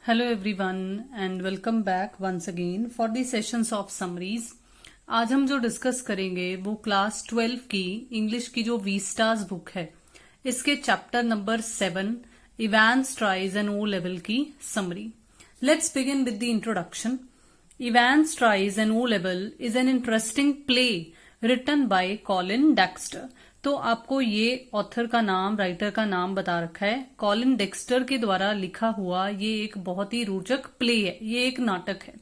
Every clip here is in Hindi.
Hello everyone and welcome back once again for the sessions of summaries. आज हम जो डिस्कस करेंगे वो क्लास 12 की इंग्लिश की जो वी स्टार्स बुक है इसके chapter number 7 Evans tries and O level की समरी। Let's begin with the introduction. Evans tries and O level is an interesting play written by Colin Dexter. तो आपको ये ऑथर का नाम, राइटर का नाम बता रखा है। कॉलिन डेक्स्टर के द्वारा लिखा हुआ ये एक बहुत ही रोचक प्ले है, ये एक नाटक है।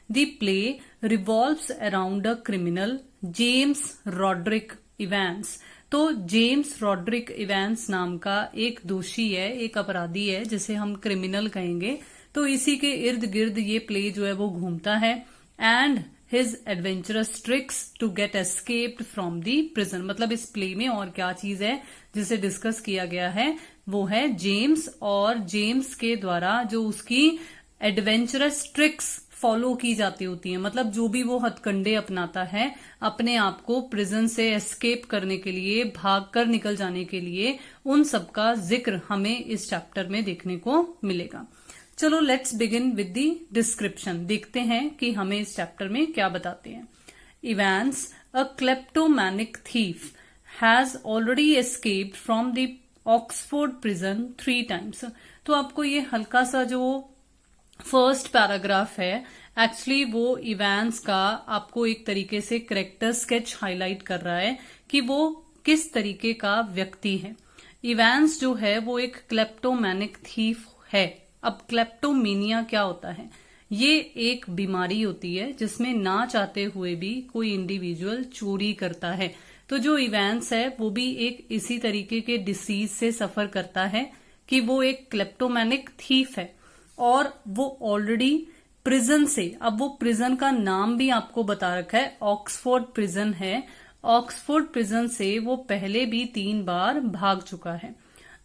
The play revolves around a criminal James Rodrick Evans. तो जेम्स रॉड्रिक इवांस नाम का एक दोषी है, एक अपराधी है जिसे हम क्रिमिनल कहेंगे। तो इसी के इर्द गिर्द ये प्ले जो है वो घूमता है। And his adventurous tricks to get escaped from the prison। मतलब इस प्ले में और क्या चीज है जिसे डिस्कस किया गया है वो है जेम्स, और जेम्स के द्वारा जो उसकी एडवेंचरस ट्रिक्स फॉलो की जाती होती है, मतलब जो भी वो हथकंडे अपनाता है अपने आप को प्रिजन से एस्केप करने के लिए, भाग कर निकल जाने के लिए, उन सब का जिक्र हमें इस चैप्टर में देखने को मिलेगा। चलो let's begin with the description. देखते हैं कि हमें इस चैप्टर में क्या बताते हैं। Evans, a kleptomaniac thief, has already escaped from the Oxford prison 3 times। तो आपको ये हल्का सा जो फर्स्ट पैराग्राफ है एक्चुअली वो इवांस का आपको एक तरीके से कैरेक्टर स्केच हाईलाइट कर रहा है कि वो किस तरीके का व्यक्ति है। इवांस जो है वो एक क्लेप्टोमैनिक थीफ है। अब क्लेप्टोमेनिया क्या होता है? ये एक बीमारी होती है जिसमें ना चाहते हुए भी कोई इंडिविजुअल चोरी करता है। तो जो इवांस है वो भी एक इसी तरीके के डिसीज से सफर करता है कि वो एक क्लेप्टोमैनिक थीफ है और वो ऑलरेडी प्रिजन से, अब वो प्रिजन का नाम भी आपको बता रखा है, ऑक्सफोर्ड प्रिजन है। ऑक्सफोर्ड प्रिजन से वो पहले भी 3 बार भाग चुका है।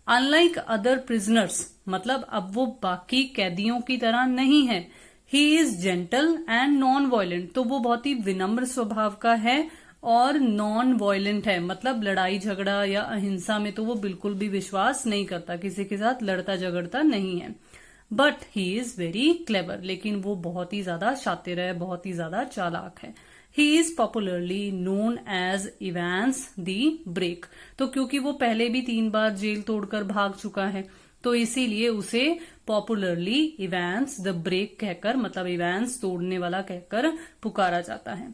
अनलाइक अदर प्रिजनर्स, मतलब अब वो बाकी कैदियों की तरह नहीं है। He is gentle and non violent. तो वो बहुत ही विनम्र स्वभाव का है और नॉन वायलेंट है, मतलब लड़ाई झगड़ा या अहिंसा में तो वो बिल्कुल भी विश्वास नहीं करता, किसी के साथ लड़ता झगड़ता नहीं है। But he is very clever, लेकिन वो बहुत ही ज्यादा शातिर है, बहुत ही ज्यादा चालाक है। He is popularly known as Evans the Break। तो क्योंकि वो पहले भी 3 बार जेल तोड़कर भाग चुका है तो इसीलिए उसे पॉपुलरली इवांस द ब्रेक कहकर, मतलब इवांस तोड़ने वाला कहकर पुकारा जाता है।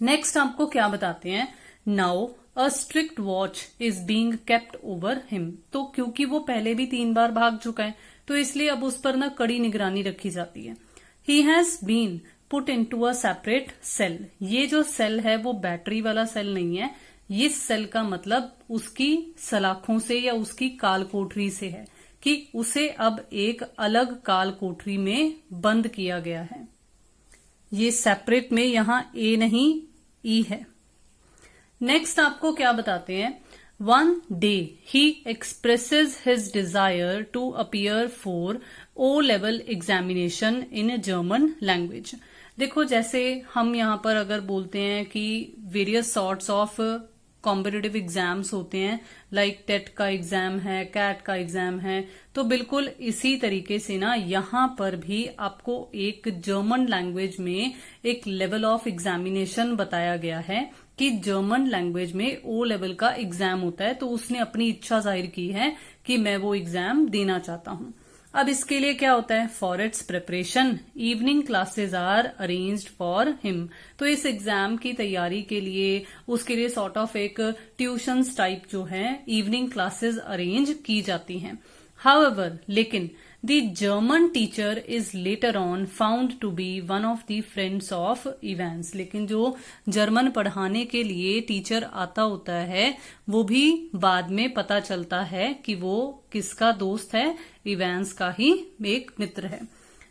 नेक्स्ट आपको क्या बताते हैं? Now a strict watch is being kept over him. तो क्योंकि वो पहले भी 3 बार भाग चुका है तो इसलिए अब उस पर ना कड़ी निगरानी रखी जाती है। He has been put into a separate cell. ये जो सेल है वो बैटरी वाला सेल नहीं है। इस सेल का मतलब उसकी सलाखों से या उसकी काल कोठरी से है कि उसे अब एक अलग काल कोठरी में बंद किया गया है। ये सेपरेट में यहां ए नहीं ई है। नेक्स्ट आपको क्या बताते हैं? One day he expresses his desire to appear for O level examination in German language. देखो जैसे हम यहाँ पर अगर बोलते हैं कि various sorts of competitive exams होते हैं, लाइक टेट का एग्जाम है, कैट का एग्जाम है, तो बिल्कुल इसी तरीके से ना यहाँ पर भी आपको एक जर्मन लैंग्वेज में एक लेवल ऑफ एग्जामिनेशन बताया गया है कि जर्मन लैंग्वेज में ओ लेवल का एग्जाम होता है। तो उसने अपनी इच्छा जाहिर की है कि मैं वो एग्जाम देना चाहता हूं। अब इसके लिए क्या होता है? For its preparation evening classes are arranged for him. तो इस एग्जाम की तैयारी के लिए उसके लिए सॉर्ट ऑफ एक ट्यूशंस टाइप जो है इवनिंग क्लासेज अरेंज की जाती हैं। हाउएवर, लेकिन the German teacher is later on found to be one of the friends of Evans. लेकिन जो जर्मन पढ़ाने के लिए टीचर आता होता है वो भी बाद में पता चलता है कि वो किसका दोस्त है? इवांस का ही एक मित्र है।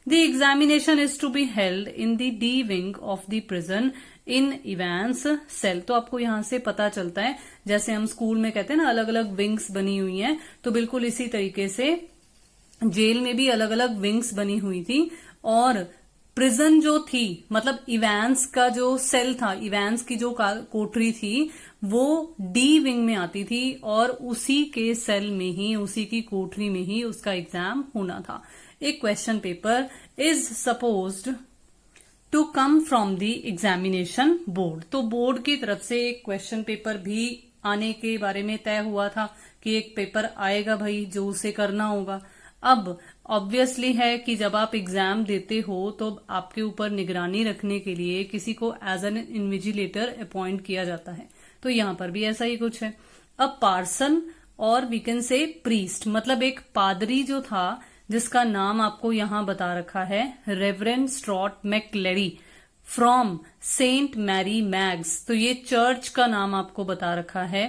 The examination is to be held in the D wing of the prison in Evans cell. तो आपको यहां से पता चलता है, जैसे हम स्कूल में कहते हैं ना अलग अलग विंग्स बनी हुई हैं, तो बिल्कुल इसी तरीके से जेल में भी अलग अलग विंग्स बनी हुई थी। और प्रिजन जो थी, मतलब इवांस का जो सेल था, इवांस की जो कोठरी थी वो डी विंग में आती थी और उसी के सेल में ही, उसी की कोठरी में ही उसका एग्जाम होना था। एक question paper is supposed to come from the examination board. तो बोर्ड की तरफ से एक क्वेश्चन पेपर भी आने के बारे में तय हुआ था कि एक पेपर आएगा भाई जो उसे करना होगा। अब ऑब्वियसली है कि जब आप एग्जाम देते हो तो आपके ऊपर निगरानी रखने के लिए किसी को एज एन इन्विजिलेटर अपॉइंट किया जाता है। तो यहां पर भी ऐसा ही कुछ है। अब पार्सन और वी कैन से प्रीस्ट, मतलब एक पादरी जो था जिसका नाम आपको यहां बता रखा है reverend Stuart McLeery from Saint Mary Mags. तो ये चर्च का नाम आपको बता रखा है,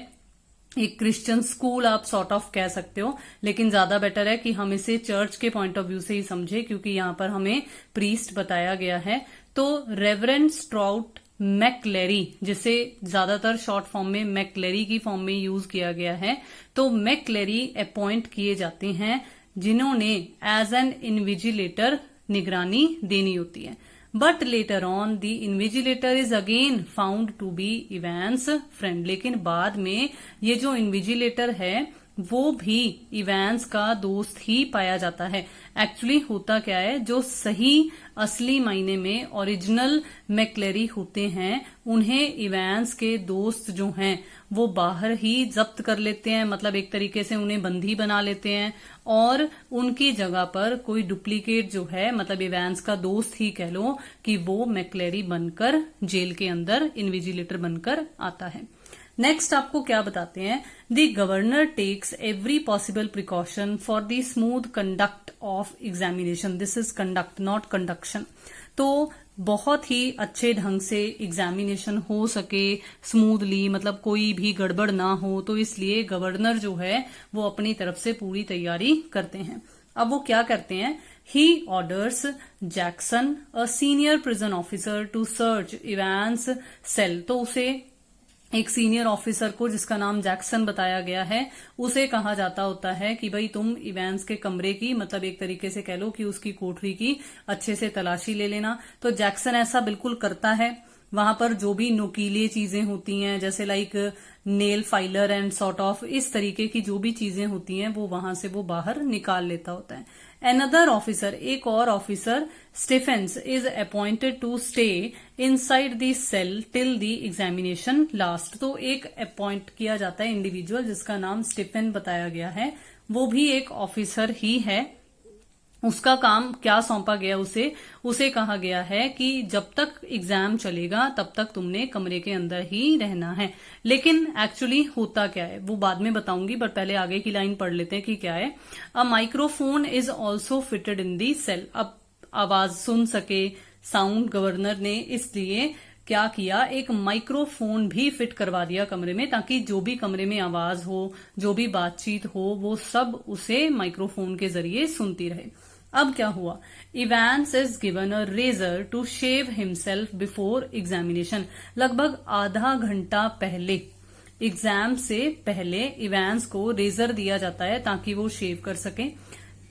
एक क्रिश्चियन स्कूल आप सॉर्ट ऑफ कह सकते हो, लेकिन ज्यादा बेटर है कि हम इसे चर्च के पॉइंट ऑफ व्यू से ही समझे क्योंकि यहां पर हमें प्रीस्ट बताया गया है। तो रेवरेंड स्ट्रॉट मैकलेरी, जिसे ज्यादातर शॉर्ट फॉर्म में मैकलेरी की फॉर्म में यूज किया गया है, तो मैकलेरी अपॉइंट किए जाते हैं जिन्होंने एज एन इन्विजिलेटर निगरानी देनी होती है। But later on the invigilator is again found to be Evans friend. लेकिन बाद में ये जो इन्विजिलेटर है वो भी इवेंस का दोस्त ही पाया जाता है। एक्चुअली होता क्या है, जो सही असली मायने में ओरिजिनल मैकलेरी होते हैं उन्हें इवेंस के दोस्त जो हैं वो बाहर ही जब्त कर लेते हैं, मतलब एक तरीके से उन्हें बंदी बना लेते हैं और उनकी जगह पर कोई डुप्लीकेट जो है, मतलब इवेंस का दोस्त ही कह लो, कि वो मैकलेरी बनकर जेल के अंदर इन्विजिलेटर बनकर आता है। नेक्स्ट आपको क्या बताते हैं, the governor takes every possible precaution for the smooth conduct of examination. This is conduct not conduction. तो बहुत ही अच्छे ढंग से एग्जामिनेशन हो सके स्मूथली, मतलब कोई भी गड़बड़ ना हो, तो इसलिए गवर्नर जो है वो अपनी तरफ से पूरी तैयारी करते हैं। अब वो क्या करते हैं, he orders Jackson a senior prison officer to search Evans cell. तो उसे एक सीनियर ऑफिसर को जिसका नाम जैक्सन बताया गया है उसे कहा जाता होता है कि भाई तुम इवेंस के कमरे की, मतलब एक तरीके से कह लो कि उसकी कोठरी की अच्छे से तलाशी ले लेना। तो जैक्सन ऐसा बिल्कुल करता है। वहां पर जो भी नुकीली चीजें होती हैं जैसे like nail filer and sort of इस तरीके की जो भी चीजें होती हैं वो वहां से वो बाहर निकाल लेता होता है। Another ऑफिसर, एक और officer Stephens is appointed to stay inside the cell till the examination last. तो एक अपॉइंट किया जाता है इंडिविजुअल जिसका नाम स्टीफेन बताया गया है, वो भी एक ऑफिसर ही है। उसका काम क्या सौंपा गया उसे कहा गया है कि जब तक एग्जाम चलेगा तब तक तुमने कमरे के अंदर ही रहना है। लेकिन एक्चुअली होता क्या है वो बाद में बताऊंगी, बट पहले आगे की लाइन पढ़ लेते हैं कि क्या है। A microphone is also fitted in the cell. अब आवाज सुन सके साउंड गवर्नर ने इसलिए क्या किया, एक माइक्रोफोन भी फिट करवा दिया कमरे में, ताकि जो भी कमरे में आवाज हो, जो भी बातचीत हो, वो सब उसे माइक्रोफोन के जरिए सुनती रहे। अब क्या हुआ, Evans is given a razor to shave himself before examination. लगभग आधा घंटा पहले, एग्जाम से पहले इवेंस को रेजर दिया जाता है ताकि वो शेव कर सके।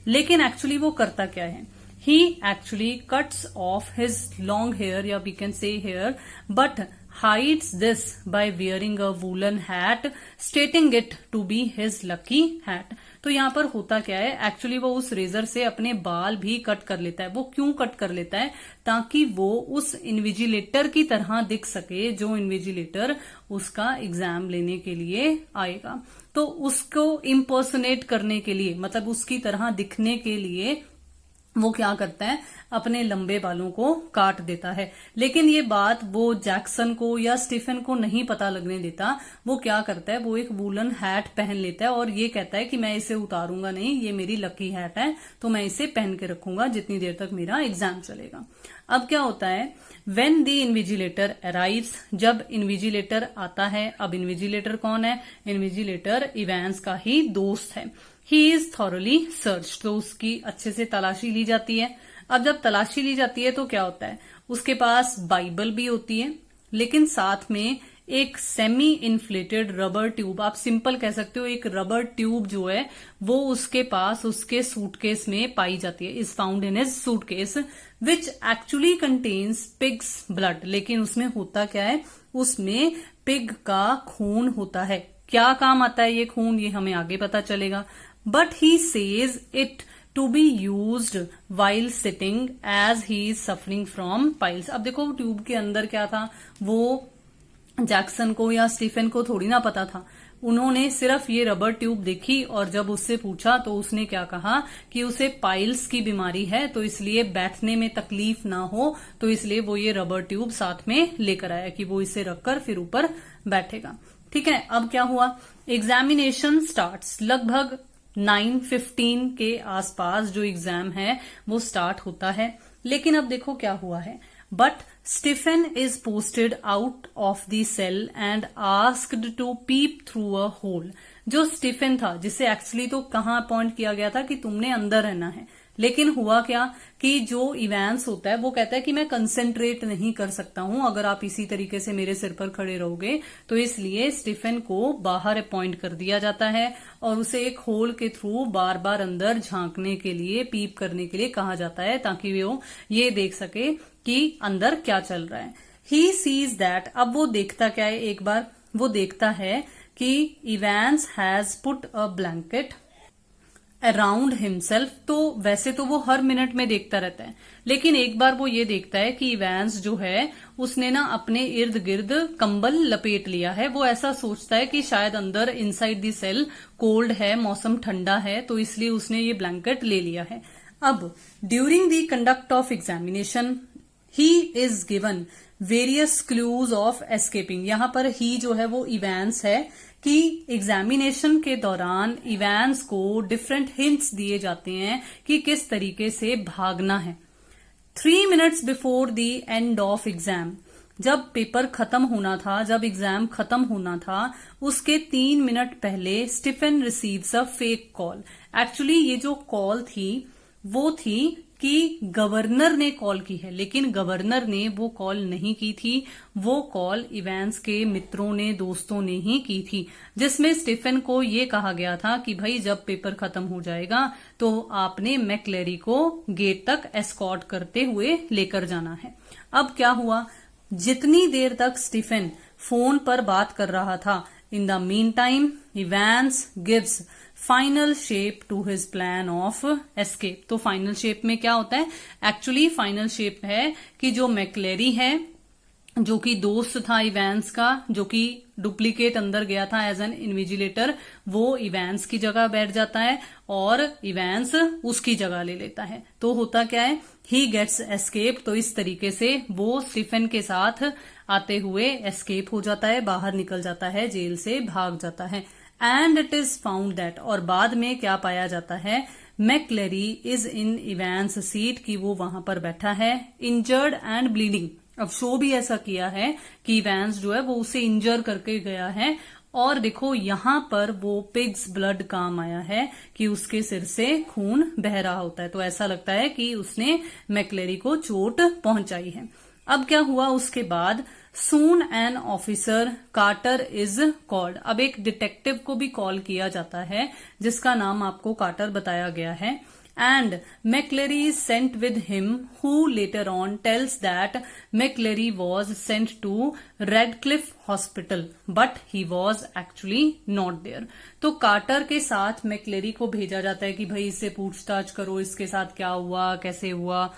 लेकिन एक्चुअली वो करता क्या है, he actually cuts off his long hair, या we can say hair, but hides this by wearing a woolen hat, stating it to be his lucky hat. तो यहाँ पर होता क्या है, एक्चुअली वो उस रेजर से अपने बाल भी कट कर लेता है। वो क्यों कट कर लेता है, ताकि वो उस इन्विजिलेटर की तरह दिख सके जो इन्विजिलेटर उसका एग्जाम लेने के लिए आएगा। तो उसको इम्पर्सोनेट करने के लिए, मतलब उसकी तरह दिखने के लिए वो क्या करता है, अपने लंबे बालों को काट देता है। लेकिन ये बात वो जैक्सन को या स्टीफन को नहीं पता लगने देता। वो क्या करता है, वो एक वूलन हैट पहन लेता है और ये कहता है कि मैं इसे उतारूंगा नहीं, ये मेरी लकी हैट है तो मैं इसे पहन के रखूंगा जितनी देर तक मेरा एग्जाम चलेगा। अब क्या होता है, वेन द इन्विजिलेटर अराइव्स, जब इन्विजिलेटर आता है। अब इन्विजिलेटर कौन है, इन्विजिलेटर इवेंस का ही दोस्त है। ही इज थॉरली सर्च, तो उसकी अच्छे से तलाशी ली जाती है। अब जब तलाशी ली जाती है तो क्या होता है, उसके पास बाइबल भी होती है, लेकिन साथ में एक सेमी इन्फ्लेटेड रबर ट्यूब, आप सिंपल कह सकते हो एक रबर ट्यूब जो है वो उसके पास उसके सूटकेस में पाई जाती है, is found in his suitcase which actually contains pigs blood. लेकिन उसमें होता क्या है, उसमें पिग का खून होता है। क्या काम आता है ये खून, ये हमें आगे पता चलेगा। But he says it to be used while sitting as he is suffering from piles. अब देखो ट्यूब के अंदर क्या था, वो जैक्सन को या स्टीफन को थोड़ी ना पता था। उन्होंने सिर्फ ये रबर ट्यूब देखी और जब उससे पूछा तो उसने क्या कहा कि उसे पाइल्स की बीमारी है, तो इसलिए बैठने में तकलीफ ना हो, तो इसलिए वो ये रबर ट्यूब साथ में लेकर आया कि वो इसे रखकर फिर ऊपर बैठेगा। ठीक है, अब क्या हुआ, एग्जामिनेशन स्टार्ट्स। लगभग 9:15 के आसपास जो एग्जाम है वो स्टार्ट होता है। लेकिन अब देखो क्या हुआ है, but Stephen is posted out of the cell and asked to peep through a hole. जो स्टीफन था, जिसे एक्चुअली तो कहाँ अपॉइंट किया गया था कि तुमने अंदर रहना है, लेकिन हुआ क्या कि जो इवेंस होता है वो कहता है कि मैं कंसेंट्रेट नहीं कर सकता हूं अगर आप इसी तरीके से मेरे सिर पर खड़े रहोगे, तो इसलिए स्टीफन को बाहर अपॉइंट कर दिया जाता है और उसे एक होल के थ्रू बार बार अंदर झांकने के लिए, पीप करने के लिए कहा जाता है, ताकि वो ये देख सके कि अंदर क्या चल रहा है। ही सीज दैट, अब वो देखता क्या है, एक बार वो देखता है कि Evans has put a blanket around himself. तो वैसे तो वो हर मिनट में देखता रहता है, लेकिन एक बार वो ये देखता है कि इवेंस जो है उसने ना अपने इर्द गिर्द कंबल लपेट लिया है। वो ऐसा सोचता है कि शायद अंदर इनसाइड द सेल कोल्ड है, मौसम ठंडा है, तो इसलिए उसने ये ब्लैंकेट ले लिया है। अब during the conduct of examination he is given various clues of escaping. यहां पर ही जो है वो इवेंस है कि एग्जामिनेशन के दौरान इवेंस को डिफरेंट हिंट्स दिए जाते हैं कि किस तरीके से भागना है। 3 minutes before the end of exam, जब पेपर खत्म होना था, जब एग्जाम खत्म होना था, उसके 3 मिनट पहले Stephen receives a fake call. Actually ये जो कॉल थी वो थी कि गवर्नर ने कॉल की है, लेकिन गवर्नर ने वो कॉल नहीं की थी, वो कॉल इवेंस के मित्रों ने, दोस्तों ने ही की थी, जिसमें स्टीफन को ये कहा गया था कि भाई जब पेपर खत्म हो जाएगा तो आपने मैक्लेरी को गेट तक एस्कॉर्ट करते हुए लेकर जाना है। अब क्या हुआ, जितनी देर तक स्टीफन फोन पर बात कर रहा था, in the meantime Evans gives final shape to his plan of escape. तो फाइनल शेप में क्या होता है, एक्चुअली फाइनल शेप है कि जो मैक्लेरी है, जो कि दोस्त था इवेंस का, जो कि डुप्लीकेट अंदर गया था एज एन इन्विजिलेटर, वो इवेंस की जगह बैठ जाता है और इवेंस उसकी जगह ले लेता है। तो होता क्या है, ही गेट्स एस्केप। तो इस तरीके से वो स्टीफन के साथ आते हुए एस्केप हो जाता है, बाहर निकल जाता है, जेल से भाग जाता है। And it is found that, और बाद में क्या पाया जाता है, मैक्लेरी इज इन इवेंस सीट, की वो वहां पर बैठा है, इंजर्ड एंड ब्लीडिंग। अब शो भी ऐसा किया है कि इवेंस जो है वो उसे इंजर करके गया है, और देखो यहां पर वो पिग्स ब्लड काम आया है कि उसके सिर से खून बह रहा होता है, तो ऐसा लगता है कि उसने मैक्लेरी को चोट पहुंचाई है। अब क्या हुआ उसके बाद, soon an officer Carter is called. अब एक डिटेक्टिव को भी कॉल किया जाता है जिसका नाम आपको कार्टर बताया गया है। And McLeery is sent with him, who later on tells that McLeery was sent to Radcliffe hospital but he was actually not there. तो कार्टर के साथ मैक्लेरी को भेजा जाता है कि भाई इससे पूछताछ करो, इसके साथ क्या हुआ, कैसे हुआ।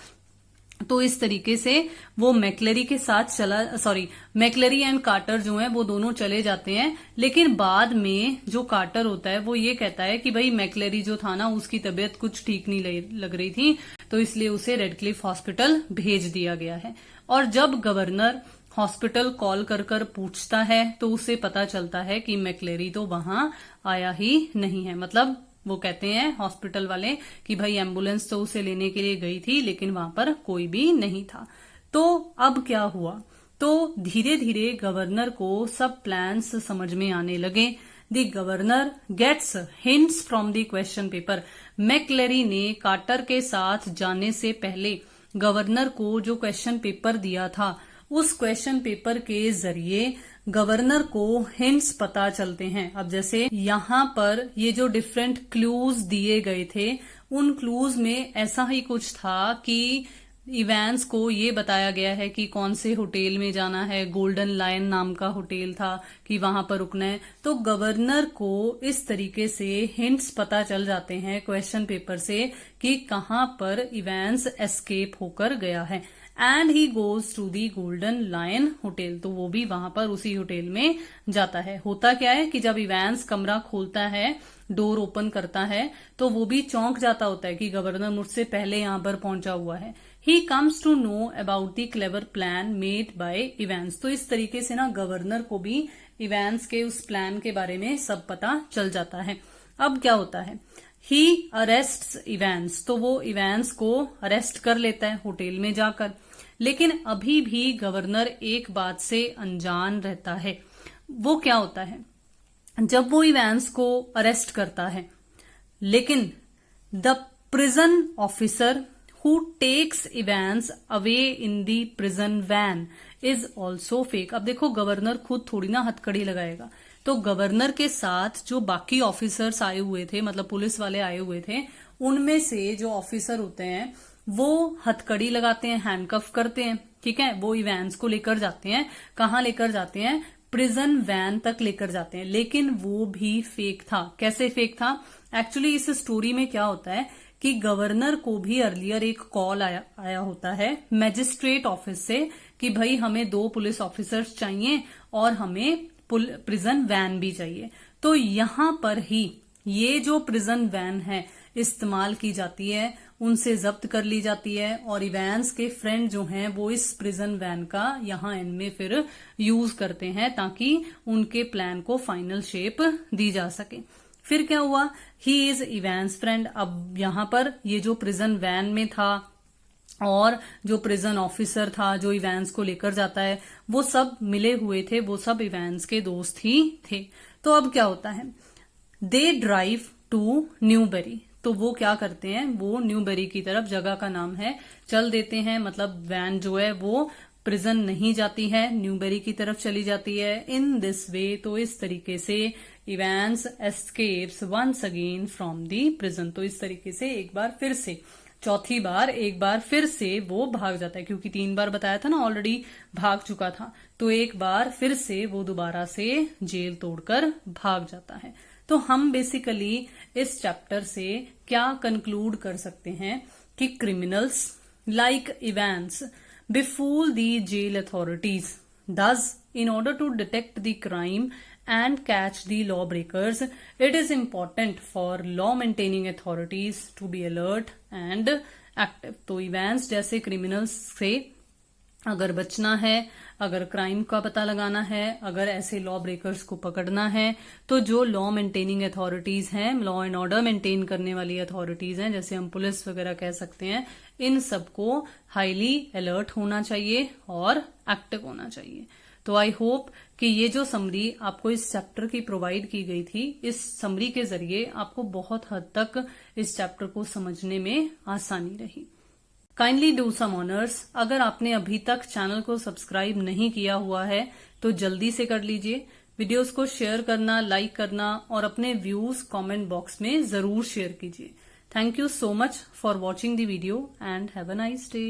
तो इस तरीके से वो मैक्लेरी के साथ मैक्लेरी एंड कार्टर जो है वो दोनों चले जाते हैं। लेकिन बाद में जो कार्टर होता है वो ये कहता है कि भाई मैक्लेरी जो था ना, उसकी तबीयत कुछ ठीक नहीं लग रही थी, तो इसलिए उसे रेडक्लिफ हॉस्पिटल भेज दिया गया है। और जब गवर्नर हॉस्पिटल कॉल कर पूछता है तो उसे पता चलता है कि मैक्लेरी तो वहां आया ही नहीं है। मतलब वो कहते हैं हॉस्पिटल वाले कि भाई एम्बुलेंस तो उसे लेने के लिए गई थी, लेकिन वहां पर कोई भी नहीं था। तो अब क्या हुआ, तो धीरे धीरे गवर्नर को सब प्लान्स समझ में आने लगे। The governor gets hints from the question paper. McLeery ने कार्टर के साथ जाने से पहले गवर्नर को जो क्वेश्चन पेपर दिया था, उस क्वेश्चन पेपर के जरिए गवर्नर को हिंट्स पता चलते हैं। अब जैसे यहाँ पर ये जो डिफरेंट क्लूज दिए गए थे, उन क्लूज में ऐसा ही कुछ था कि इवेंस को ये बताया गया है कि कौन से होटल में जाना है, गोल्डन लायन नाम का होटल था कि वहां पर रुकना है। तो गवर्नर को इस तरीके से हिंट्स पता चल जाते हैं क्वेश्चन पेपर से कि कहां पर इवेंस एस्केप होकर गया है। And he goes to the Golden Lion Hotel, तो वो भी वहां पर उसी होटल में जाता है। होता क्या है कि जब इवेंस कमरा खोलता है, डोर ओपन करता है, तो वो भी चौंक जाता होता है कि गवर्नर मुझसे पहले यहां पर पहुंचा हुआ है। He comes to know about the clever plan made by Evans. तो इस तरीके से ना गवर्नर को भी इवेंस के उस प्लान के बारे में सब पता चल जाता है। अब क्या होता है, ही अरेस्ट्स इवेंस, तो वो इवेंस को अरेस्ट कर लेता है होटल में जाकर। लेकिन अभी भी गवर्नर एक बात से अनजान रहता है। वो क्या होता है, जब वो इवेंस को अरेस्ट करता है, लेकिन the prison officer who takes Evans away in the prison van is also fake. अब देखो गवर्नर खुद थोड़ी ना हथकड़ी लगाएगा, तो गवर्नर के साथ जो बाकी ऑफिसर्स आए हुए थे, मतलब पुलिस वाले आए हुए थे, उनमें से जो ऑफिसर होते हैं वो हथकड़ी लगाते हैं, हैंडकफ करते हैं, ठीक है। वो इवेंस को लेकर जाते हैं, कहाँ लेकर जाते हैं, प्रिजन वैन तक लेकर जाते हैं। लेकिन वो भी फेक था। कैसे फेक था, एक्चुअली इस स्टोरी में क्या होता है कि गवर्नर को भी अर्लियर एक कॉल आया होता है मैजिस्ट्रेट ऑफिस से कि भाई हमें 2 पुलिस ऑफिसर्स चाहिए और हमें प्रिजन वैन भी चाहिए। तो यहां पर ही ये जो प्रिजन वैन है इस्तेमाल की जाती है, उनसे जब्त कर ली जाती है, और इवेंस के फ्रेंड जो हैं वो इस प्रिजन वैन का यहां इनमें फिर यूज करते हैं ताकि उनके प्लान को फाइनल शेप दी जा सके। फिर क्या हुआ, ही इज इवेंस फ्रेंड। अब यहां पर ये जो प्रिजन वैन में था और जो प्रिजन ऑफिसर था जो इवेंस को लेकर जाता है, वो सब मिले हुए थे, वो सब इवेंस के दोस्त ही थे। तो अब क्या होता है, दे ड्राइव टू न्यूबेरी। तो वो क्या करते हैं, वो न्यूबेरी की तरफ, जगह का नाम है, चल देते हैं। मतलब वैन जो है वो प्रिजन नहीं जाती है, न्यूबेरी की तरफ चली जाती है। इन दिस वे, तो इस तरीके से Evans escapes once again from the prison. तो इस तरीके से एक बार फिर से, चौथी बार एक बार फिर से वो भाग जाता है, क्योंकि 3 बार बताया था ना ऑलरेडी भाग चुका था। तो एक बार फिर से वो दोबारा से जेल तोड़कर भाग जाता है। तो हम बेसिकली इस चैप्टर से क्या कंक्लूड कर सकते हैं कि criminals like Evans befool the jail authorities. Thus, in order to detect the crime and catch the lawbreakers, it is important for law-maintaining authorities to be alert and active. तो इवेंस जैसे क्रिमिनल्स से अगर बचना है, अगर क्राइम का पता लगाना है, अगर ऐसे लॉ ब्रेकर्स को पकड़ना है, तो जो लॉ मेंटेनिंग अथॉरिटीज हैं, लॉ एंड ऑर्डर मेंटेन करने वाली अथॉरिटीज हैं, जैसे हम पुलिस वगैरह कह सकते हैं, इन सबको हाईली अलर्ट होना चाहिए और एक्टिव होना चाहिए। तो आई होप कि ये जो समरी आपको इस चैप्टर की प्रोवाइड की गई थी, इस समरी के जरिए आपको बहुत हद तक इस चैप्टर को समझने में आसानी रही। Kindly do some honours. अगर आपने अभी तक चैनल को सब्सक्राइब नहीं किया हुआ है तो जल्दी से कर लीजिए। वीडियोस को शेयर करना, लाइक करना और अपने व्यूज कमेंट बॉक्स में जरूर शेयर कीजिए। Thank you so much for watching the video and have a nice day.